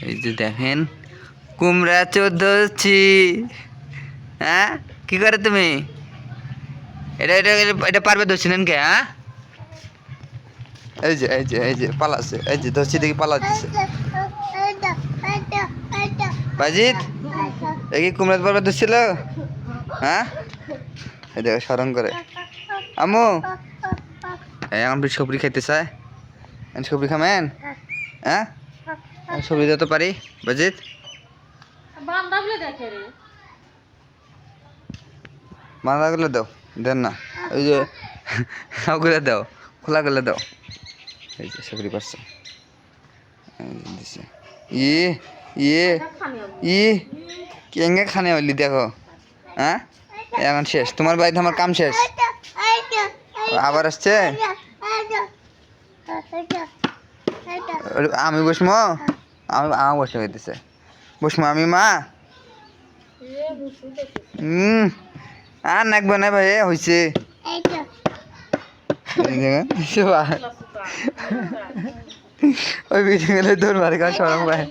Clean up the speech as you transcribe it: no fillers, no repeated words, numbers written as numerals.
এই যে দেখেন কুমড়া চোদ্দছি। হ্যাঁ কি করে তুমি? এটা এটা এটা পারবে ধরছিলেন কে? হ্যাঁ এই যে পালাচ্ছে, এই যে ধরছি দেখি পালাচ্ছে। বাজিত এই কি কুমড়া পারবে ধরছিল? হ্যাঁ এই দেখো স্মরণ করে আম্মু এখন সবজি খাইতে চায়, সবজি খামেন? হ্যাঁ সবজি দিতে পারি বাজিত? বাঁধাগুলো দাও, দেন না ওই যে ওগুলো দাও, খোলাগুলো দাও। এই যে সবজি পারছে দিছে। ইয়ে ইয়ে ই কেঙ্গে খানে হলি দেখো। হ্যাঁ এখন শেষ, তোমার বাড়িতে আমার কাম শেষ। আবার আসছে, আমি বসমো, আমার বসে হইতেছে বসমো আমি মা। আর নাকবো না ভাই হয়েছে। ওই ভিডিও গেলে দৌড় মারে কাজ সরম ভাই।